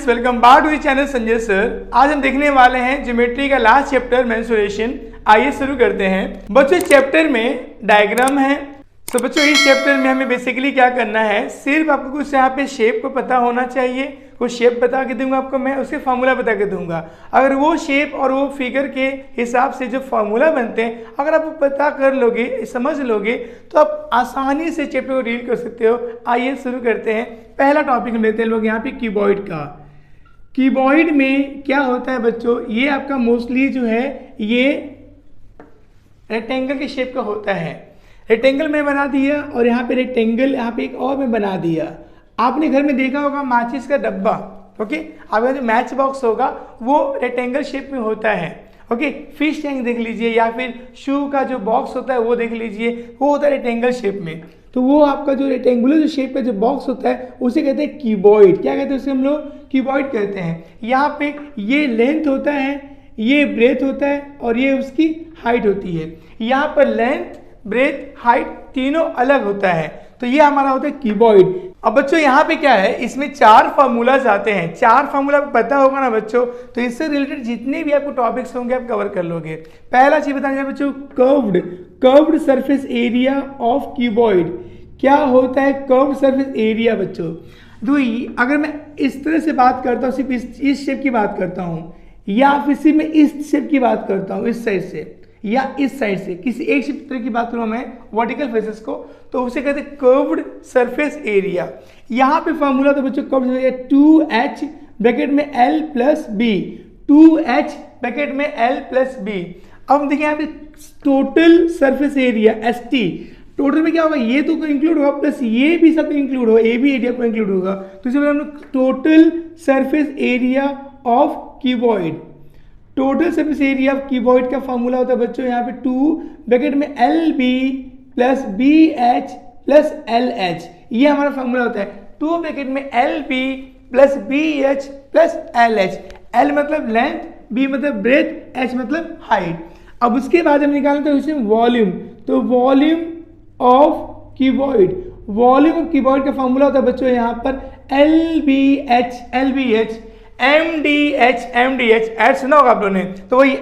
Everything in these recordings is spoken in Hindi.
Welcome back to the channel Sanjay sir. आज हम देखने वाले हैं ज्योमेट्री का लास्ट चैप्टर मेंसुरेशन। आइए शुरू करते हैं। बच्चों इस चैप्टर में डायग्राम है। तो बच्चों इस चैप्टर में हमें बेसिकली क्या करना है, सिर्फ आपको कुछ यहाँ पे शेप को पता होना चाहिए। कुछ शेप बता के दूंगा आपको मैं, उसके फार्मूला बता के दूंगा। अगर वो शेप और वो फिगर के हिसाब से जो फार्मूला बनते हैं अगर आप पता कर लोगे, समझ लोगे, तो आप आसानी से चैप्टर को रीड कर सकते हो। आइए शुरू करते हैं। पहला टॉपिक हम लेते हैं लोग यहाँ पे क्यूबॉइड का। क्यूबॉइड में क्या होता है बच्चों, ये आपका मोस्टली जो है ये रेक्टेंगल के शेप का होता है। रेक्टेंगल में बना दिया और यहाँ पे रेक्टेंगल यहाँ पे एक और में बना दिया। आपने घर में देखा होगा माचिस का डब्बा, ओके, आपका जो मैच बॉक्स होगा वो रेक्टेंगल शेप में होता है। ओके, फिश टैंक देख लीजिए या फिर शू का जो बॉक्स होता है वो देख लीजिए, वो होता है रेक्टेंगल शेप में। तो वो आपका जो रेक्टेंगुलर जो शेप का जो बॉक्स होता है उसे कहते हैं क्यूबॉइड। क्या कहते हैं उसे हम लोग? क्यूबॉइड कहते हैं। यहाँ पे ये लेंथ होता है, ये ब्रेथ होता है और ये उसकी हाइट होती है। यहाँ पर लेंथ, ब्रेथ, हाइट तीनों अलग होता है। तो ये हमारा होता है क्यूबॉइड। अब बच्चों यहाँ पे क्या है, इसमें 4 फार्मूलाज आते हैं। 4 फार्मूला आपको पता होगा ना बच्चों, तो इससे रिलेटेड जितने भी आपको टॉपिक्स होंगे आप कवर कर लोगे। पहला चीज बताना बच्चों, curved surface area of cuboid. क्या होता है कर्व्ड सरफेस एरिया बच्चों? तो अगर मैं इस तरह से बात करता हूँ, सिर्फ इस शेप की बात करता हूँ, या फिर सिर्फ मैं इस शेप की बात करता हूँ, इस साइड से या इस साइड से, किसी एक शेप तरह की बात करूँ मैं वर्टिकल फेसेस को, तो उसे कहते हैं कर्व्ड सरफेस एरिया। यहाँ पे फॉर्मूला तो बच्चों कर्व्ड एरिया 2h ब्रैकेट में l plus B, 2h bracket में l प्लस बी। अब देखिए यहाँ पे total surface area ST, total में क्या होगा, ये तो इंक्लूड होगा प्लस ये भी सब इंक्लूड होगा, ये भी एरिया को इंक्लूड होगा। तो इसे हम लोग total surface area of cuboid. Total surface area of cuboid का फॉर्मूला होता है बच्चों यहाँ पे 2 ब्रैकेट में LB plus BH plus LH, ये हमारा फॉर्मूला होता है। 2 ब्रैकेट में LB plus BH plus LH। L मतलब लेंथ, B मतलब ब्रेथ, H मतलब हाइट। अब उसके बाद हम निकालते हैं उसमें वॉल्यूम। तो volume of cuboid, volume of cuboid का फॉर्मूला होता है बच्चों यहाँ पर LBH MDH ऐड सुना होगा आप लोगों ने। तो वही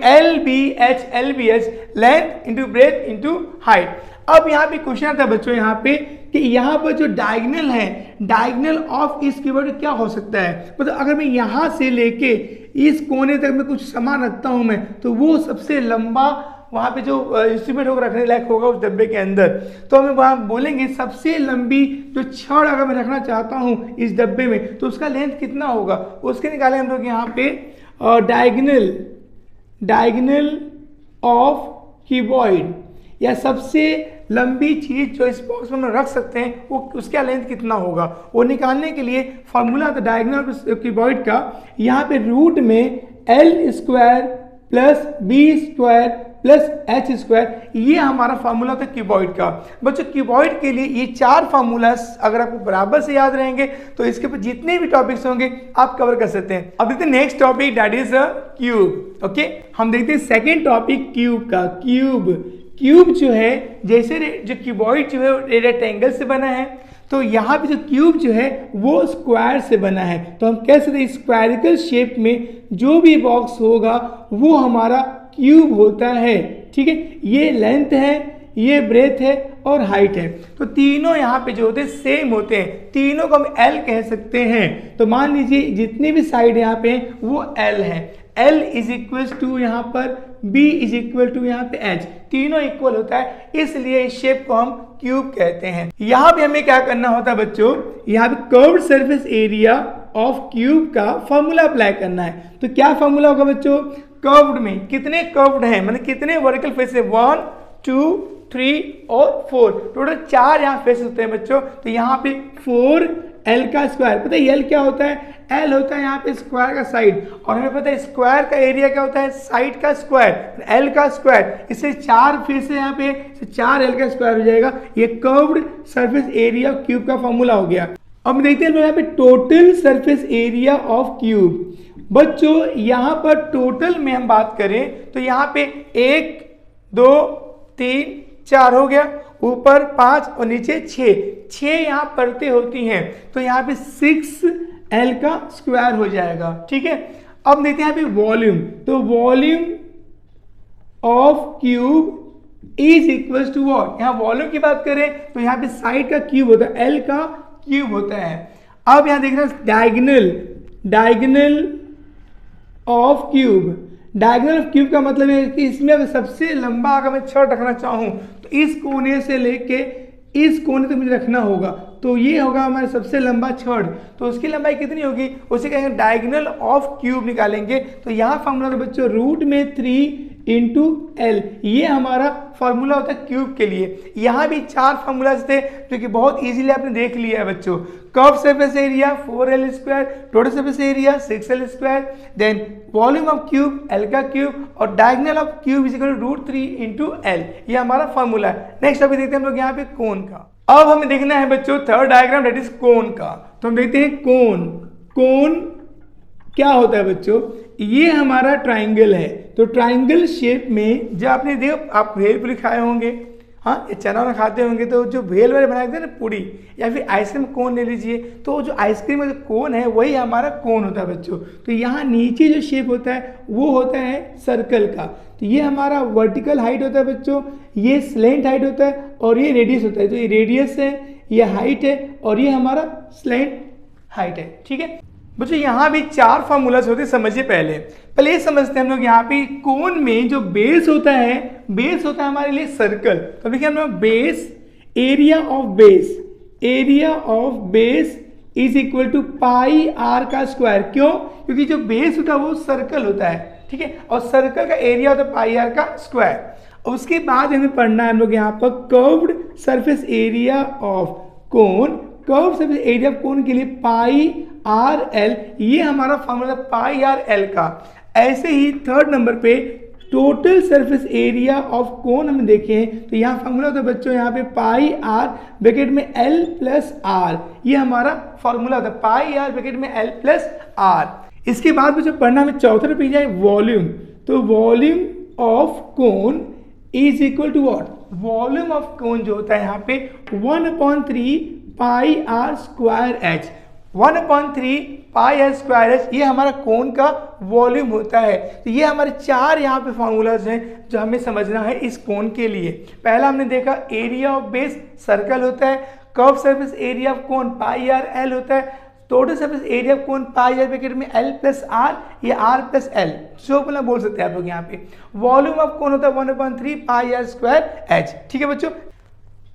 LBH length into breadth into height. अब यहाँ पे क्वेश्चन आता है बच्चों यहाँ पे कि यहाँ पर जो डायगोनल है, डायगोनल ऑफ इस क्यूबॉइड क्या हो सकता है? मतलब अगर मैं यहाँ से लेके इस कोने तक में कुछ सामान रखता हूँ मैं, तो वो सबसे लंबा वहाँ पे जो इंस्ट्रूमेंट होगा रखने लायक होगा उस डब्बे के अंदर, तो हमें वहाँ बोलेंगे सबसे लंबी जो छड़ अगर मैं रखना चाहता हूँ इस डब्बे में तो उसका लेंथ कितना होगा, उसके निकाले हम लोग यहाँ पे डायगोनल ऑफ क्यूबॉइड, या सबसे लंबी चीज जो इस बॉक्स में हम रख सकते हैं वो उसका लेंथ कितना होगा, वो निकालने के लिए फॉर्मूला था डायगोनल क्यूबॉइड का। यहाँ पे रूट में L square plus B square plus H square, ये हमारा फार्मूला था क्यूबॉइड का। बच्चों क्यूबॉइड के लिए ये 4 फार्मूलास अगर आपको बराबर से याद रहेंगे तो इसके ऊपर जितने भी टॉपिक्स होंगे आप कवर कर सकते हैं। अब देखते हैं next topic, that is a cube. Okay, हम देखते हैं सेकेंड टॉपिक क्यूब का। क्यूब जो है, जैसे जो क्यूबॉइड जो है रेक्टेंगल से बना है, तो यहाँ पे जो क्यूब जो है वो स्क्वायर से बना है। तो हम कह सकते हैं स्क्वायरिकल शेप में जो भी बॉक्स होगा वो हमारा क्यूब होता है। ठीक है, ये लेंथ है, ये ब्रेथ है और हाइट है। तो तीनों यहाँ पे जो होते हैं सेम होते हैं, तीनों को हम L कह सकते हैं। तो मान लीजिए जितनी भी साइड यहाँ पे वो L है, L इज इक्वल टू यहाँ पर B इज इक्वल टू यहाँ पे H, तीनों इक्वल होता है, इसलिए इस शेप को हम क्यूब कहते हैं। यहाँ पे हमें क्या करना होता है बच्चों, यहाँ पे curved surface area of cube का फॉर्मूला अप्लाई करना है। तो क्या फॉर्मूला होगा बच्चों, कर्व्ड में कितने कर्व्ड हैं, मतलब कितने वर्टिकल फेस है, 1 2 3 और 4, टोटल 4 यहाँ फेस होते हैं बच्चों। तो यहाँ पे 4L का स्क्वायर, पता है L क्या होता है, L होता है यहाँ पे स्क्वायर का साइड, और हमें पता है स्क्वायर का एरिया क्या होता है, साइड का स्क्वायर, L का स्क्वायर। इससे 4 फेस है यहाँ पे, 4L का स्क्वायर हो जाएगा। ये curved surface area of cube का फॉर्मूला हो गया। अब देखते हैं यहाँ पे total surface area of cube. बच्चों यहाँ पर टोटल में हम बात करें तो यहाँ पे 1 2 3 4 हो गया, ऊपर 5 और नीचे 6 यहाँ परतें होती हैं। तो यहाँ पे 6 एल का स्क्वायर हो जाएगा। ठीक है, अब देखते हैं यहाँ पे वॉल्यूम, तो volume of cube is equal to what, यहाँ वॉल्यूम की बात करें तो यहाँ पे साइड का क्यूब होता है, एल का क्यूब होता है। अब यहाँ देख रहे हैं diagonal of cube, diagonal of cube का मतलब है कि इसमें अगर सबसे लंबा अगर मैं छड़ रखना चाहूँ तो इस कोने से लेके इस कोने तक मुझे रखना होगा, तो ये होगा हमारा सबसे लंबा छड़, तो उसकी लंबाई कितनी होगी, उसे कहेंगे डायगोनल ऑफ क्यूब निकालेंगे। तो यहाँ फॉर्मूला था बच्चों रूट में 3 इंटू एल, ये हमारा फॉर्मूला होता है क्यूब के लिए। यहाँ भी 4 फार्मूलाज थे जो कि बहुत इजीली आपने देख लिया है बच्चों। Curve surface area 4l square, total surface area 6l square, then volume of cube L का क्यूब और diagonal of cube is equal to root 3 into L, ये हमारा फॉर्मूला है। नेक्स्ट अभी देखते हैं हम लोग यहाँ पे कोन का। अब हमें देखना है बच्चों थर्ड डायग्राम दैट इज कोन का। तो हम देखते हैं कोन क्या होता है बच्चों, ये हमारा ट्राइंगल है। तो ट्राइंगल शेप में जब आपने देखो आप भेल पूरी खाए होंगे, हाँ ये चना वाला खाते होंगे, तो जो भेल वाले बनाए थे ना पूरी या फिर आइसक्रीम कोन ले लीजिए, तो जो आइसक्रीम का जो कोन है वही हमारा कोन होता है बच्चों। तो यहाँ नीचे जो शेप होता है वो होता है सर्कल का। तो ये हमारा वर्टिकल हाइट होता है बच्चों, ये स्लेंट हाइट होता है और ये रेडियस होता है। तो ये रेडियस है, ये हाइट है और ये हमारा स्लेंट हाइट है। ठीक है बच्चों, यहाँ भी 4 फार्मूलाज होते हैं, समझिए पहले ये समझते हैं हम लोग। यहाँ पे कोन में जो बेस होता है हमारे लिए सर्कल। तो देखिए हम लोग base, area of base is equal to pi are का स्क्वायर। क्यों? क्योंकि जो बेस होता है वो सर्कल होता है, ठीक है, और सर्कल का एरिया होता है पाई आर का स्क्वायर। उसके बाद हमें पढ़ना है हम लोग यहाँ पर curved surface area of cone, curve surface area of कोन के लिए पाई आर एल, ये हमारा फॉर्मूला पाई आर एल का। ऐसे ही थर्ड नंबर पे टोटल सरफेस एरिया ऑफ कोन हम देखें तो यहाँ फॉर्मूला होता है बच्चों, यहाँ पे पाई आर ब्रैकेट में एल प्लस आर, ये हमारा फॉर्मूला होता है पाई आर ब्रैकेट में एल प्लस आर। इसके बाद बच्चों पढ़ना हमें चौथे पे जाए वॉल्यूम। तो volume of cone is equal to what, volume of cone जो होता है यहाँ पे 1/3 pi are square h, 1/3 pi are square h, ये हमारा कोन का वॉल्यूम होता है। तो ये हमारे 4 यहाँ पे फॉर्मूलाज हैं जो हमें समझना है इस कोन के लिए। पहला हमने देखा एरिया ऑफ बेस सर्कल होता है, curve surface area of cone pi R L होता है, total surface area of cone pi R bracket में एल प्लस आर, ये आर प्लस एल जो बोला बोल सकते हैं आप लोग। यहाँ पे वॉल्यूम ऑफ कोन होता है 1/3 पाई आर स्क्वायर एच। ठीक है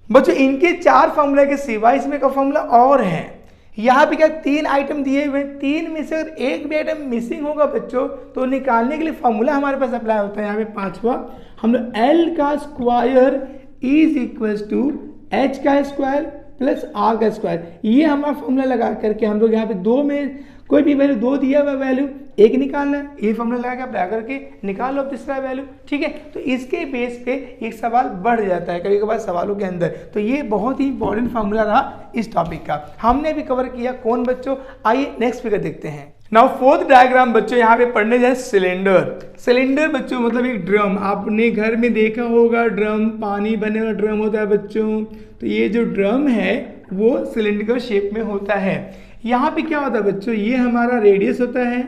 बच्चों इनके 4 फॉर्मूला के सिवा इसमें का फॉर्मूला और है। यहाँ पे क्या 3 आइटम दिए हुए, 3 में से अगर एक भी आइटम मिसिंग होगा बच्चों तो निकालने के लिए फॉर्मूला हमारे पास अप्लाई होता है। यहाँ पे 5वां हम लोग एल का square is equal to H का स्क्वायर प्लस आर का स्क्वायर, ये हमारा फॉर्मूला लगा करके हम लोग यहाँ पे 2 में कोई भी वैल्यू 2 दिया हुआ वैल्यू एक निकालना है, ये फॉर्मूला लगा के अप्लाई करके निकाल लो तीसरा वैल्यू। ठीक है, तो इसके बेस पे एक सवाल बढ़ जाता है कभी कभार सवालों के अंदर। तो ये बहुत ही इंपॉर्टेंट फॉर्मूला रहा इस टॉपिक का, हमने भी कवर किया कौन बच्चों। आइए नेक्स्ट फिगर देखते हैं। नाउ फोर्थ डायग्राम बच्चों यहाँ पे पढ़ने जाए सिलेंडर बच्चों मतलब एक ड्रम, आपने घर में देखा होगा ड्रम, पानी भरने वाला ड्रम होता है बच्चों। तो ये जो ड्रम है वो सिलेंड्रिकल शेप में होता है। यहाँ पे क्या होता है बच्चों, ये हमारा रेडियस होता है,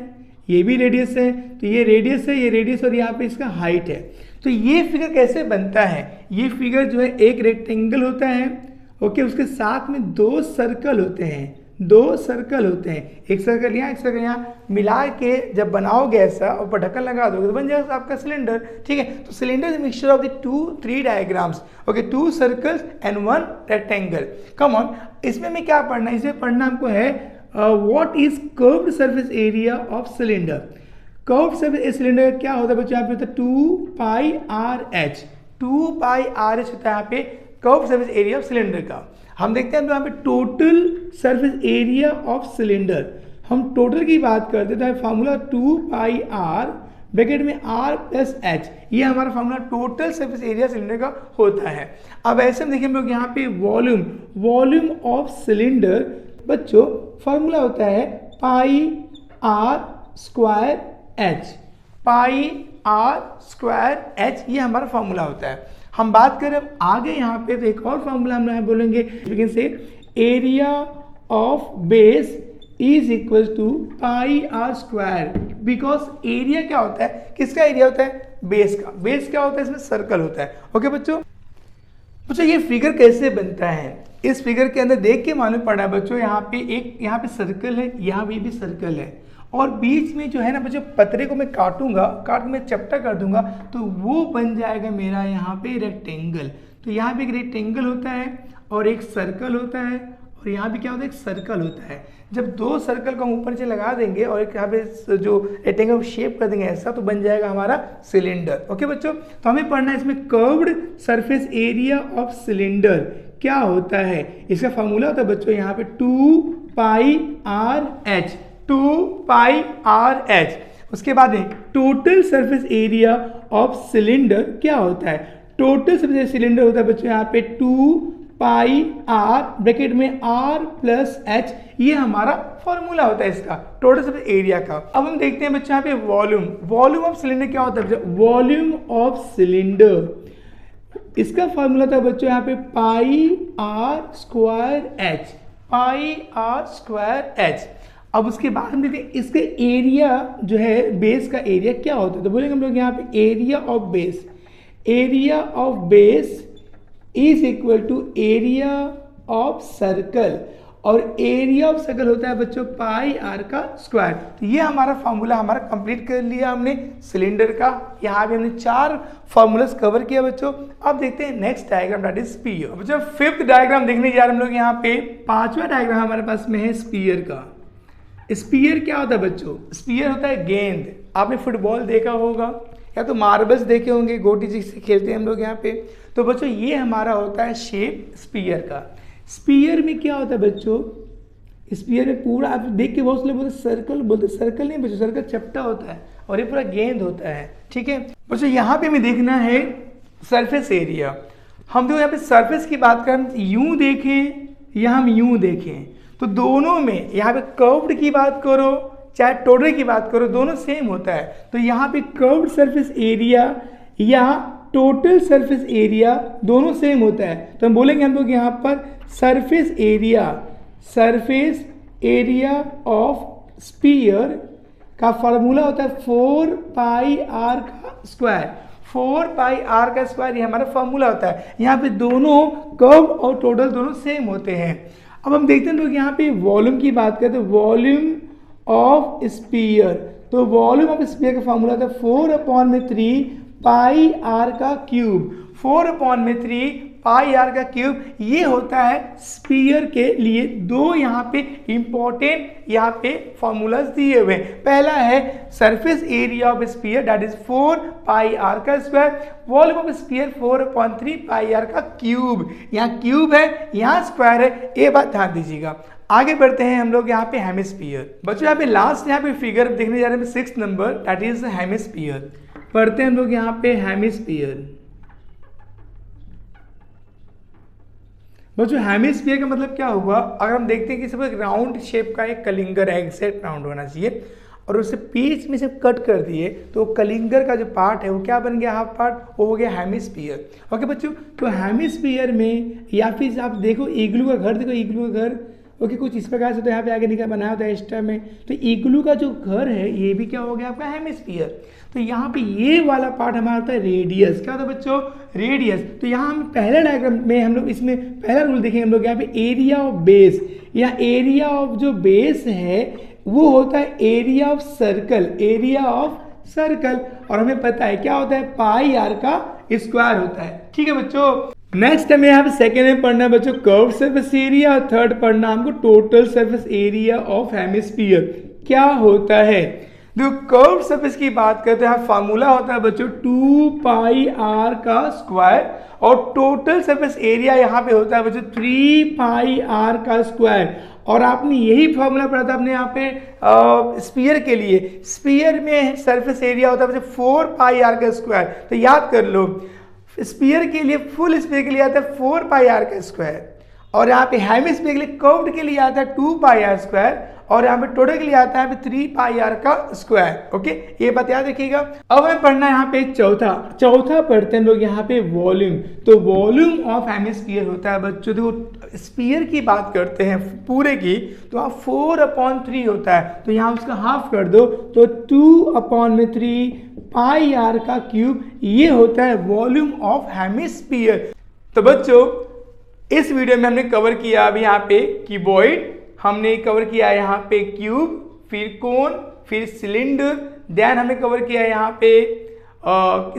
ये भी रेडियस है, तो ये रेडियस है, ये रेडियस और यहाँ पे इसका हाइट है। तो ये फिगर कैसे बनता है, ये फिगर जो है एक रेक्टेंगल होता है, ओके, उसके साथ में 2 सर्कल होते हैं, 2 सर्कल होते हैं, एक सर्कल यहाँ एक सर्कल यहाँ, मिला के जब बनाओगे ऐसा और पर ढक्कन लगा दोगे तो बन जाएगा आपका सिलेंडर। ठीक है, तो cylinder is mixture of the 2-3 diagrams, okay, 2 circles and 1 rectangle. Come on, इसमें में क्या पढ़ना है, इसमें पढ़ना हमको है what is curved surface area of cylinder. Curved surface cylinder क्या होता है बच्चों, यहाँ पे होता है 2 पाई आर एच, 2 पाई आर एच होता है यहाँ पे curved surface area of cylinder का। हम देखते हैं तो यहाँ पे total surface area of cylinder, हम टोटल की बात करते हैं तो फॉर्मूला 2 पाई आर ब्रैकेट में आर प्लस एच, ये हमारा formula total surface area cylinder का होता है। अब ऐसे में देखिए हम लोग यहाँ पे वॉल्यूम ऑफ सिलेंडर बच्चों फॉर्मूला होता है pi are square h, pi are square h, ये हमारा फॉर्मूला होता है। हम बात करें आगे यहाँ पे तो एक और फॉर्मूला हम यहाँ बोलेंगे, लेकिन say area of base is equal to pi are square, because area क्या होता है, किसका एरिया होता है, बेस का। बेस क्या होता है, इसमें सर्कल होता है। ओके बच्चों, ये फिगर कैसे बनता है, इस फिगर के अंदर देख के मालूम पड़ा है बच्चों, यहाँ पे सर्कल है, यहाँ भी सर्कल है, और बीच में जो है ना बच्चों पतरे को मैं काट के मैं चपटा कर दूंगा, तो वो बन जाएगा मेरा यहाँ पे रेक्टेंगल। तो यहाँ पे एक रेक्टेंगल होता है और एक सर्कल होता है, और यहाँ भी क्या होता है, एक सर्कल होता है। जब दो सर्कल को हम ऊपर से लगा देंगे और एक यहाँ पे जो रेक्टेंगल शेप कर देंगे ऐसा, तो बन जाएगा हमारा सिलेंडर। ओके बच्चों, तो हमें पढ़ना है इसमें curved surface area of cylinder क्या होता है। इसका फॉर्मूला होता है बच्चों यहाँ पे 2 पाई आर एच, 2 पाई आर एच। उसके बाद में total surface area of cylinder क्या होता है। टोटल सरफेस सिलेंडर होता है बच्चों यहाँ पे 2 पाई आर ब्रैकेट में आर प्लस एच, ये हमारा फॉर्मूला होता है इसका टोटल सरफेस एरिया का। अब हम देखते हैं बच्चों यहाँ पे वॉल्यूम ऑफ सिलेंडर क्या होता है बच्चों, वॉल्यूम ऑफ सिलेंडर, इसका फॉर्मूला था बच्चों यहाँ पे pi are square h, pi are square h. अब उसके बाद हम देखते हैं इसके एरिया जो है, बेस का एरिया क्या होता है, तो बोलेंगे हम लोग यहाँ पे area of base, area of base is equal to area of circle, और एरिया ऑफ सर्कल होता है बच्चों पाई आर का स्क्वायर। तो ये हमारा फॉर्मूला हमारा कंप्लीट कर लिया हमने सिलेंडर का। यहाँ पे हमने 4 फॉर्मूलास कवर किया बच्चों। अब देखते हैं next diagram, that is sphere. बच्चों 5th डायग्राम देखने जा रहे हैं हम लोग यहाँ पे। 5वां डायग्राम हमारे पास में है स्पीयर का। स्पीयर क्या होता है बच्चों, स्पीयर होता है गेंद। आपने फुटबॉल देखा होगा या तो मार्बल्स देखे होंगे, गोटी जिससे खेलते हैं हम लोग यहाँ पे। तो बच्चों ये हमारा होता है शेप स्पीयर का। स्पीयर में क्या होता है बच्चों, स्पीयर में पूरा आप देख के बहुत से लोग बोलते सर्कल, बोलते सर्कल नहीं बच्चों, सर्कल चपटा होता है और ये पूरा गेंद होता है। ठीक है बच्चों, यहाँ पे हमें देखना है सरफेस एरिया। हम जो यहाँ पे सरफेस की बात करें, यूं देखें या हम यूं देखें, तो दोनों में यहाँ पे कर्व्ड की बात करो चाहे टोटल की बात करो, दोनों सेम होता है। तो यहाँ पे कर्व्ड सरफेस एरिया या टोटल सरफेस एरिया दोनों सेम होता है। तो हम बोलेंगे हम लोग यहाँ पर सरफेस एरिया ऑफ स्पीयर का फॉर्मूला होता है 4 पाई आर का स्क्वायर। 4 पाई आर का स्क्वायर ये हमारा फॉर्मूला होता है। यहाँ पे दोनों कर्व और टोटल दोनों सेम होते हैं। अब हम देखते हैं लोग यहाँ पे वॉल्यूम की बात करें, तो वॉल्यूम ऑफ स्पीयर, तो वॉल्यूम ऑफ स्पीयर का फॉर्मूला था 4/3 पाई आर का क्यूब। 4/3 पाई आर का क्यूब ये होता है स्पीयर के लिए। दो यहाँ पे इंपॉर्टेंट यहाँ पे फॉर्मूलाज दिए हुए हैं। पहला है surface area of sphere that is 4 pi are का square, volume of sphere 4/3 pi are का क्यूब। यहाँ क्यूब है, यहाँ स्क्वायर है, ये बात ध्यान दीजिएगा। आगे बढ़ते हैं हम लोग यहाँ पे हेमिस्फीयर। बच्चों यहाँ पे लास्ट यहाँ पे फिगर देखने जा रहे हैं 6 नंबर, दैट इज हेमिस्फीयर। पढ़ते हैं हम लोग यहाँ पे हेमिस्फीयर। बच्चों हेमिस्फीयर का मतलब क्या हुआ, अगर हम देखते हैं कि सब एक राउंड शेप का एक कलिंगर है, एग्जैक्ट राउंड होना चाहिए, और उसे बीच में से कट कर दिए तो कलिंगर का जो पार्ट है वो क्या बन गया, हाफ पार्ट, वो हो गया हेमिस्फीयर। ओके बच्चों, तो हेमिस्फीयर में या फिर आप देखो इग्लू का घर, देखो इग्लू का घर ओके कुछ इस प्रकार से, तो यहाँ पे आगे निकल बनाया होता है एक्स्ट्रा में। तो इग्लू का जो घर है ये भी क्या हो गया आपका हेमिस्फीयर। तो यहाँ पे ये वाला पार्ट हमारा होता है रेडियस। क्या होता है बच्चों, रेडियस। तो यहाँ हम पहले डायग्राम में हम लोग इसमें पहला रूल देखेंगे हम लोग यहाँ पे एरिया ऑफ बेस, या एरिया ऑफ जो बेस है वो होता है area of circle, area of circle, और हमें पता है क्या होता है पाई आर का स्क्वायर होता है। ठीक है बच्चों, नेक्स्ट हमें यहाँ पे सेकेंड में पढ़ना है बच्चों कर्व सरफेस एरिया, और थर्ड पढ़ना हमको total surface area of hemisphere क्या होता है। जो कर्व सरफेस की बात करते हैं फार्मूला होता है बच्चों 2 पाई आर का स्क्वायर, और टोटल सरफेस एरिया यहाँ पे होता है बच्चों 3 पाई आर का स्क्वायर। और आपने यही फॉर्मूला पढ़ा था अपने यहाँ पे स्पीयर के लिए। स्पीयर में सरफेस एरिया होता है बच्चों 4 पाई आर का स्क्वायर। तो याद कर लो, स्पीयर के लिए, फुल स्पीयर के लिए आता है 4 पाई आर का स्क्वायर, और यहाँ पे हेमिस्फीयर के लिए कर्व्ड के लिए आता है 2 पाई आर स्क्वायर और यहाँ पे टोटल के लिए आता है 3 पाई आर का स्क्वायर। ओके, ये बात याद रखिएगा। अब हमें पढ़ना है यहाँ पे चौथा पढ़ते हैं लोग यहाँ पे वॉल्यूम। तो वॉल्यूम ऑफ हेमिस्फीयर होता है बच्चों, देखो स्फीयर की बात करते हैं पूरे की, तो आप 4/3 होता है, तो यहाँ उसका हाफ कर दो तो 2/3 पाई आर का क्यूब, ये होता है वॉल्यूम ऑफ हेमिस्फीयर। तो बच्चों इस वीडियो में हमने कवर किया अभी यहाँ पे क्यूबॉइड, हमने कवर किया यहाँ पे क्यूब, फिर कोन, फिर सिलेंडर, देन हमने कवर किया यहाँ पे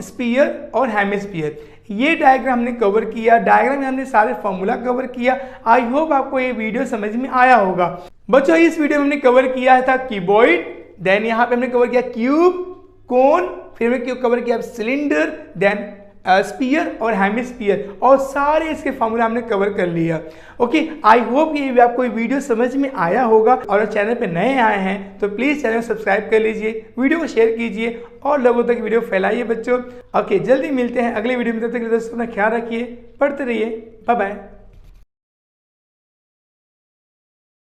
स्फीयर और हेमिस्फीयर। ये डायग्राम हमने कवर किया, डायग्राम में हमने सारे फॉर्मूला कवर किया। आई होप आपको ये वीडियो समझ में आया होगा। बच्चों इस वीडियो में हमने कवर किया था क्यूबॉइड, देन यहाँ पे हमने कवर किया क्यूब, कोन, फिर हमने कवर किया सिलेंडर, देन स्फीयर और हेमिस्फीयर, और सारे इसके फॉर्मूला हमने कवर कर लिया। ओके, आई होप ये भी आपको वीडियो समझ में आया होगा। और चैनल पे नए आए हैं तो प्लीज़ चैनल को सब्सक्राइब कर लीजिए, वीडियो को शेयर कीजिए और लोगों तक वीडियो फैलाइए बच्चों। ओके, जल्दी मिलते हैं अगले वीडियो में, तब तक दोस्तों अपना ख्याल रखिए, पढ़ते रहिए, बाय बाय।